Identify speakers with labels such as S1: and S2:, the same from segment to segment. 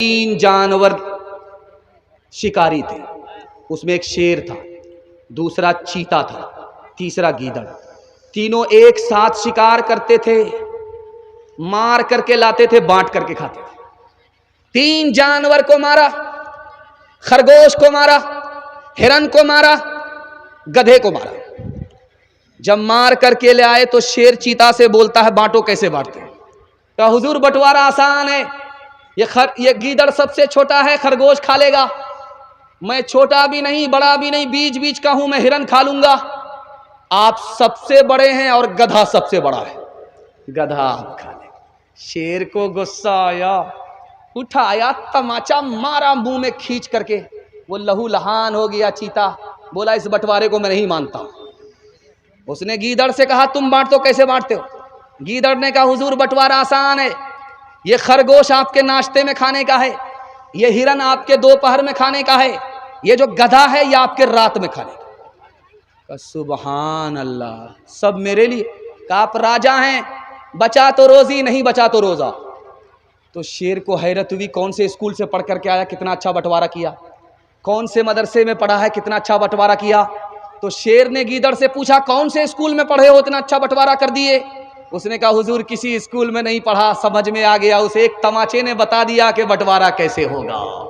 S1: तीन जानवर शिकारी थे। उसमें एक शेर था, दूसरा चीता था, तीसरा गीदड़। तीनों एक साथ शिकार करते थे, मार करके लाते थे, बांट करके खाते थे। तीन जानवर को मारा, खरगोश को मारा, हिरन को मारा, गधे को मारा। जब मार करके ले आए तो शेर चीता से बोलता है, बांटो। कैसे बांटते हैं? कहा, हुजूर बंटवारा आसान है। ये गीदड़ सबसे छोटा है, खरगोश खा लेगा। मैं छोटा भी नहीं, बड़ा भी नहीं, बीच बीच का हूं, मैं हिरन खा लूंगा। आप सबसे बड़े हैं और गधा सबसे बड़ा है, गधा आप खा ले। शेर को गुस्सा आया, उठाया, तमाचा मारा मुंह में खींच करके। वो लहू लहान हो गया चीता। बोला, इस बंटवारे को मैं नहीं मानता। उसने गीदड़ से कहा, तुम बांट दो। कैसे बांटते हो? गीदड़ ने कहा, हुजूर बंटवारा आसान है। ये खरगोश आपके नाश्ते में खाने का है, ये हिरन आपके दोपहर में खाने का है, ये जो गधा है ये आपके रात में खाने का। सुबहान अल्लाह, सब मेरे लिए। का आप राजा हैं, बचा तो रोजी, नहीं बचा तो रोजा। तो शेर को हैरत हुई, कौन से स्कूल से पढ़ करके आया, कितना अच्छा बंटवारा किया, कौन से मदरसे में पढ़ा है, कितना अच्छा बंटवारा किया। तो शेर ने गीदड़ से पूछा, कौन से स्कूल में पढ़े हो, इतना अच्छा बंटवारा कर दिए? उसने कहा, हुजूर किसी स्कूल में नहीं पढ़ा, समझ में आ गया। उसे एक तमाचे ने बता दिया कि बंटवारा कैसे होगा।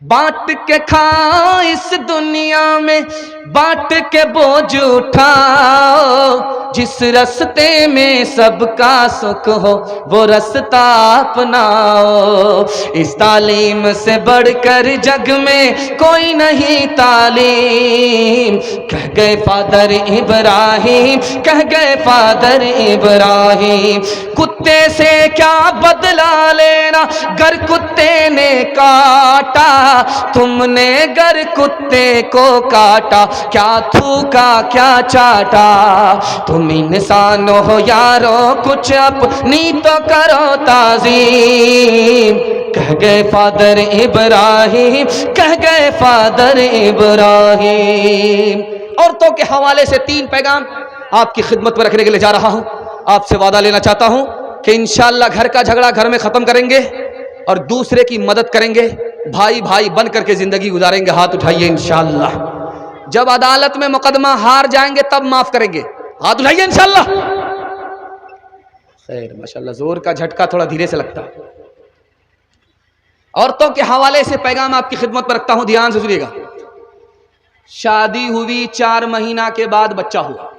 S1: बांट के खा इस दुनिया में, बांट के बोझ उठाओ। जिस रास्ते में सबका सुख हो वो रास्ता अपनाओ। इस तालीम से बढ़कर जग में कोई नहीं तालीम। कह गए फादर इब्राहिम, कह गए फादर इब्राहिम। कुत्ते से क्या बदला लेना, गर कुत्ते ने काटा। तुमने गर कुत्ते को काटा, क्या थूका क्या चाटा। तुम इंसान हो यारो, कुछ अपनी तो करो ताज़ीम। कह गए फादर इब्राहिम, कह गए फादर इब्राहिम। औरतों के हवाले से 3 पैगाम आपकी खिदमत में रखने के लिए जा रहा हूं। आपसे वादा लेना चाहता हूं कि इंशाअल्लाह घर का झगड़ा घर में खत्म करेंगे और दूसरे की मदद करेंगे, भाई भाई बन करके जिंदगी गुजारेंगे। हाथ उठाइए इंशाअल्लाह। जब अदालत में मुकदमा हार जाएंगे तब माफ करेंगे। हाथ उठाइए इंशाअल्लाह। खैर, माशाअल्लाह, जोर का झटका थोड़ा धीरे से लगता है। औरतों के हवाले से पैगाम आपकी खिदमत में रखता हूं, ध्यान से सुनिएगा। शादी हुई, 4 महीना के बाद बच्चा हुआ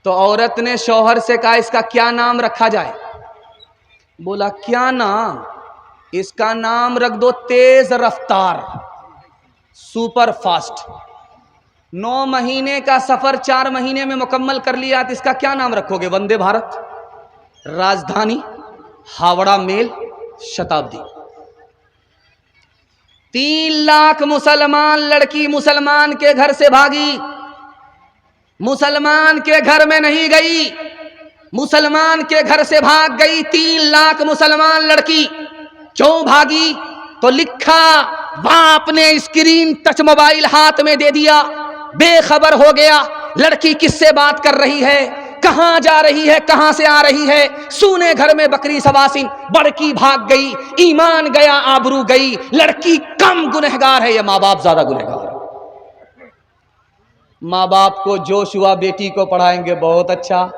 S1: तो औरत ने शौहर से कहा, इसका क्या नाम रखा जाए? बोला, क्या नाम? इसका नाम रख दो तेज रफ्तार, सुपर फास्ट। 9 महीने का सफर 4 महीने में मुकम्मल कर लिया, तो इसका क्या नाम रखोगे? वंदे भारत, राजधानी, हावड़ा मेल, शताब्दी। 3 लाख मुसलमान लड़की मुसलमान के घर से भागी, मुसलमान के घर में नहीं गई, मुसलमान के घर से भाग गई 3 लाख मुसलमान लड़की। क्यों भागी? तो लिखा, बाप ने स्क्रीन टच मोबाइल हाथ में दे दिया, बेखबर हो गया लड़की किससे बात कर रही है, कहां जा रही है, कहां से आ रही है। सूने घर में बकरी सवासिन, बड़की भाग गई, ईमान गया, आबरू गई। लड़की कम गुनहगार है या माँ बाप ज्यादा गुनहगार है? माँ बाप को जोश हुआ, बेटी को पढ़ाएंगे, बहुत अच्छा।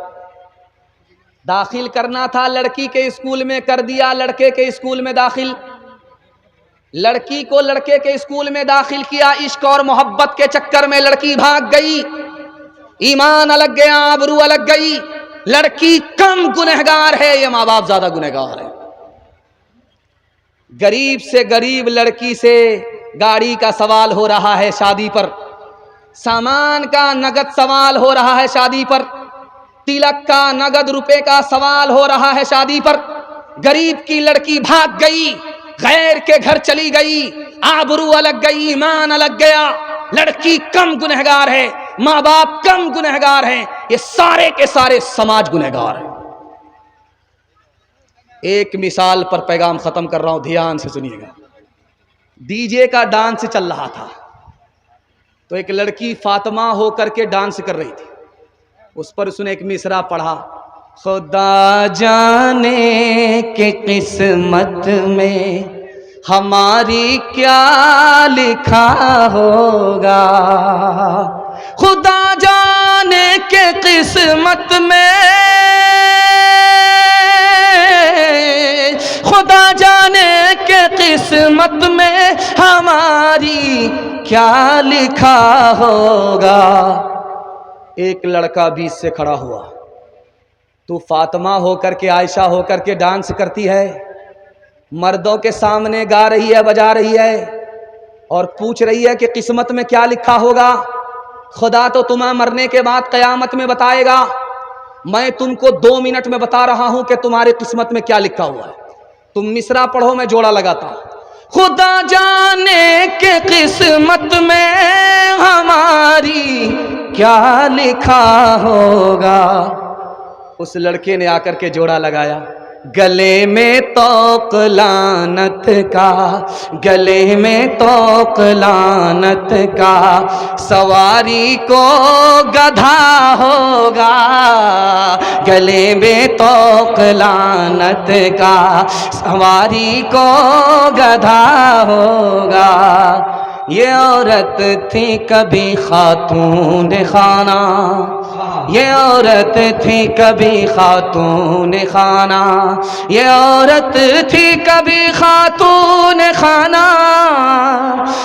S1: दाखिल करना था लड़की के स्कूल में, कर दिया लड़के के स्कूल में दाखिल। लड़की को लड़के के स्कूल में दाखिल किया, इश्क और मोहब्बत के चक्कर में लड़की भाग गई, ईमान अलग गया, आबरू अलग गई। लड़की कम गुनहगार है या माँ बाप ज्यादा गुनहगार है? गरीब से गरीब लड़की से गाड़ी का सवाल हो रहा है शादी पर, सामान का नगद सवाल हो रहा है शादी पर, तिलक का नगद रुपए का सवाल हो रहा है शादी पर। गरीब की लड़की भाग गई, गैर के घर चली गई, आबरू अलग गई, ईमान अलग गया। लड़की कम गुनहगार है, माँ बाप कम गुनहगार हैं, ये सारे के सारे समाज गुनहगार है। एक मिसाल पर पैगाम खत्म कर रहा हूं, ध्यान से सुनिएगा। डीजे का डांस चल रहा था तो एक लड़की फातिमा होकर के डांस कर रही थी, उस पर उसने एक मिसरा पढ़ा, खुदा जाने कि किस्मत में हमारी क्या लिखा होगा, खुदा जाने के किस्मत में, खुदा जाने के किस्मत में हमारी क्या लिखा होगा। एक लड़का बीच से खड़ा हुआ, तू फातिमा होकर के, आयशा होकर के डांस करती है, मर्दों के सामने गा रही है, बजा रही है और पूछ रही है कि किस्मत में क्या लिखा होगा। खुदा तो तुम्हें मरने के बाद कयामत में बताएगा, मैं तुमको 2 मिनट में बता रहा हूं कि तुम्हारी किस्मत में क्या लिखा हुआ है। तुम मिसरा पढ़ो, मैं जोड़ा लगाता हूं। खुदा जाने के किस्मत में हमारी क्या लिखा होगा। उस लड़के ने आकर के जोड़ा लगाया, गले में तौक लानत का, गले में तौक लानत का, सवारी को गधा होगा, गले में तौक लानत का, सवारी को गधा होगा। ये औरत थी कभी खातून खाना, ये औरत थी कभी खातून खाना, ये औरत थी कभी खातून खाना,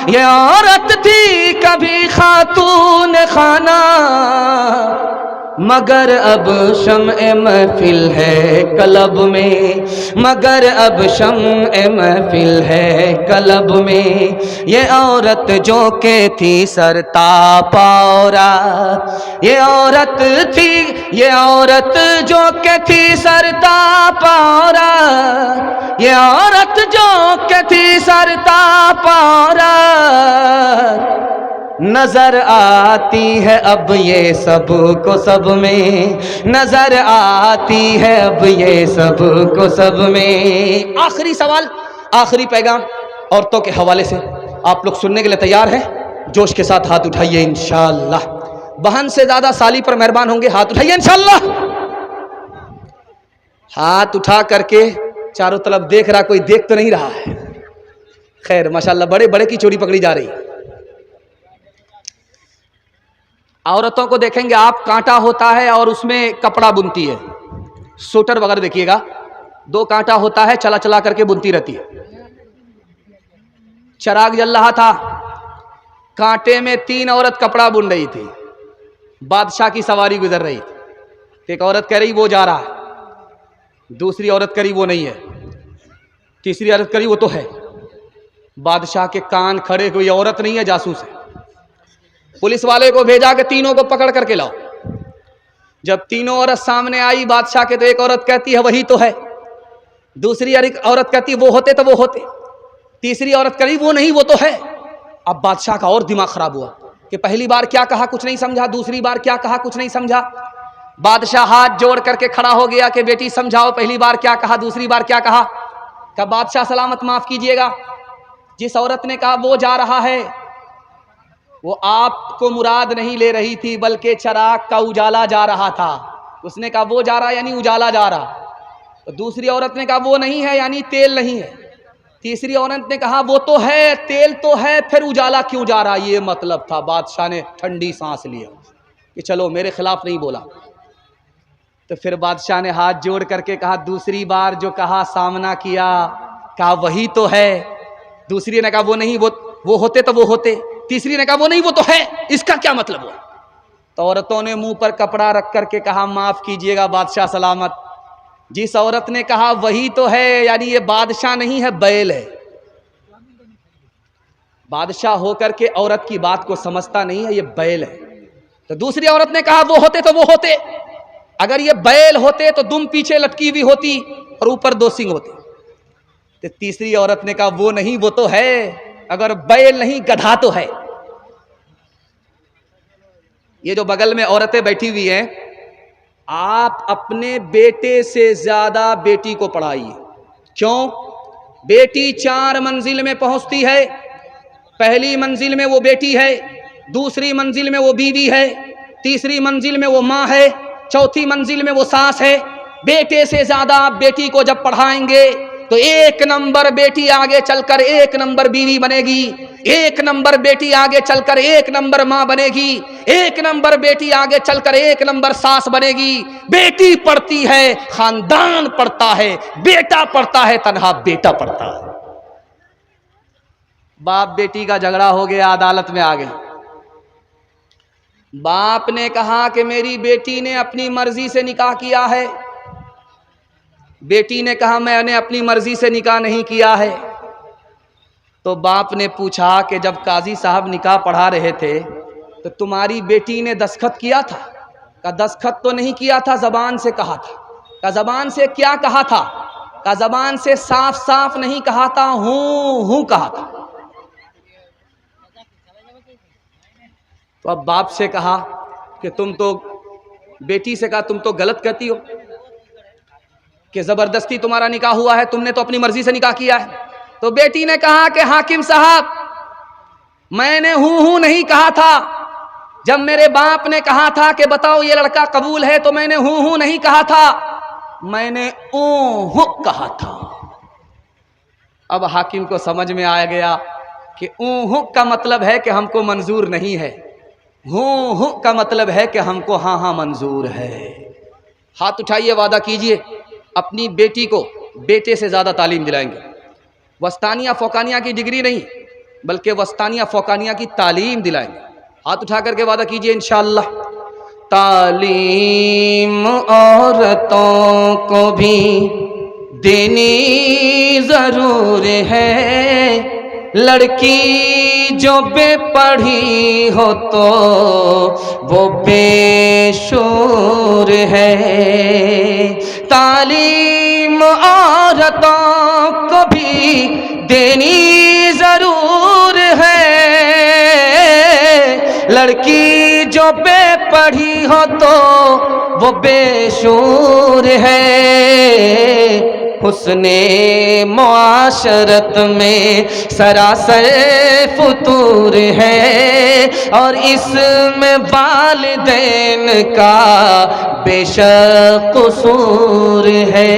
S1: ये औरत थी कभी खातून खाना, मगर अब शम्अ महफिल है कलब में, मगर अब शम्अ महफिल है कलब में। ये औरत जो के थी सरताप औरत, ये औरत थी, ये औरत जो के थी सरताप औरत, ये औरत जो के थी सरताप औरत, नजर आती है अब ये सब को सब में, नजर आती है अब ये सब को सब में। आखिरी सवाल, आखिरी पैगाम औरतों के हवाले से आप लोग सुनने के लिए तैयार हैं? जोश के साथ हाथ उठाइए इंशाअल्लाह। बहन से ज्यादा साली पर मेहरबान होंगे, हाथ उठाइए इंशाअल्लाह। हाथ उठा करके चारों तरफ देख रहा, कोई देख तो नहीं रहा है। खैर माशाअल्लाह, बड़े बड़े की चोरी पकड़ी जा रही है। औरतों को देखेंगे आप, कांटा होता है और उसमें कपड़ा बुनती है, स्वेटर वगैरह देखिएगा, 2 कांटा होता है, चला चला करके बुनती रहती है। चिराग जल रहा था, कांटे में 3 औरत कपड़ा बुन रही थी, बादशाह की सवारी गुजर रही थी। एक औरत कह रही वो जा रहा है, दूसरी औरत कह रही वो नहीं है, तीसरी औरत कह रही वो तो है। बादशाह के कान खड़े हुए, औरत नहीं है, जासूस है। पुलिस वाले को भेजा कि तीनों को पकड़ करके लाओ। जब तीनों औरत सामने आई बादशाह के, तो एक औरत कहती है वही तो है, दूसरी औरत कहती है वो होते तो वो होते, तीसरी औरत कह रही वो नहीं वो तो है। अब बादशाह का और दिमाग खराब हुआ कि पहली बार क्या कहा कुछ नहीं समझा, दूसरी बार क्या कहा कुछ नहीं समझा। बादशाह हाथ जोड़ करके खड़ा हो गया कि बेटी समझाओ, पहली बार क्या कहा, दूसरी बार क्या कहा। क्या बादशाह सलामत माफ कीजिएगा, जिस औरत ने कहा वो जा रहा है, वो आपको मुराद नहीं ले रही थी, बल्कि चिराग का उजाला जा रहा था। उसने कहा वो जा रहा यानी उजाला जा रहा। तो दूसरी औरत ने कहा वो नहीं है यानी तेल नहीं है। तीसरी औरत ने कहा वो तो है, तेल तो है, फिर उजाला क्यों जा रहा, ये मतलब था। बादशाह ने ठंडी सांस लिया कि चलो मेरे खिलाफ नहीं बोला। तो फिर बादशाह ने हाथ जोड़ करके कहा, दूसरी बार जो कहा सामना किया, कहा वही तो है। दूसरी ने कहा वो नहीं, वो होते तो वो होते। तीसरी ने कहा वो नहीं वो तो है, इसका क्या मतलब हुआ। तो औरतों ने मुंह पर कपड़ा रख करके कहा माफ कीजिएगा बादशाह सलामत। जिस औरत ने कहा वही तो है, यानी ये बादशाह नहीं है, बैल है। बादशाह होकर के औरत की बात को समझता नहीं है, ये बैल है। तो दूसरी औरत ने कहा वो होते तो वो होते, अगर ये बैल होते तो दुम पीछे लटकी हुई होती और ऊपर 2 सींग होते। तो तीसरी औरत ने कहा वो नहीं वो तो है, अगर बैल नहीं गधा तो है। ये जो बगल में औरतें बैठी हुई हैं, आप अपने बेटे से ज्यादा बेटी को पढ़ाइए। क्यों? बेटी 4 मंजिल में पहुंचती है। पहली मंजिल में वो बेटी है, दूसरी मंजिल में वो बीवी है, तीसरी मंजिल में वो माँ है, चौथी मंजिल में वो सास है, बेटे से ज्यादा आप बेटी को जब पढ़ाएंगे तो एक नंबर बेटी आगे चलकर एक नंबर बीवी बनेगी, एक नंबर बेटी आगे चलकर एक नंबर मां बनेगी, एक नंबर बेटी आगे चलकर एक नंबर सास बनेगी। बेटी पढ़ती है खानदान पढ़ता है, बेटा पढ़ता है तन्हा बेटा पढ़ता है। बाप बेटी का झगड़ा हो गया, अदालत में आ गए। बाप ने कहा कि मेरी बेटी ने अपनी मर्जी से निकाह किया है। बेटी ने कहा मैंने अपनी मर्जी से निकाह नहीं किया है। तो बाप ने पूछा कि जब काजी साहब निकाह पढ़ा रहे थे तो तुम्हारी बेटी ने दस्तखत किया था? का दस्तखत तो नहीं किया था, जबान से कहा था। का जबान से क्या कहा था? का जबान से साफ साफ नहीं कहा था, हूं हूं कहा था। तो अब बाप से कहा कि तुम तो, बेटी से कहा तुम तो गलत कहती हो कि जबरदस्ती तुम्हारा निकाह हुआ है, तुमने तो अपनी मर्जी से निकाह किया है। तो बेटी ने कहा कि हाकिम साहब मैंने हूं नहीं कहा था। जब मेरे बाप ने कहा था कि बताओ ये लड़का कबूल है तो मैंने हूं नहीं कहा था, मैंने ऊं कहा था। अब हाकिम को समझ में आ गया कि ऊं का मतलब है कि हमको मंजूर नहीं है, हूं का मतलब है कि हमको हाँ हाँ मंजूर है। हाथ उठाइए, वादा कीजिए अपनी बेटी को बेटे से ज्यादा तालीम दिलाएंगे। वस्तानिया फोकानिया की डिग्री नहीं बल्कि वस्तानिया फोकानिया की तालीम दिलाएंगे। हाथ उठा करके वादा कीजिए इंशाअल्लाह। तालीम औरतों को भी देनी जरूर है, लड़की जो बेपढ़ी हो तो वो बेशूर है। तालीम औरतों को भी देनी जरूर है, लड़की जो बेपढ़ी हो तो वो बेशूर है। हुस्ने मुआशरत में सरासर फुतूर है और इसमें वालिदैन का बेशक कसूर है।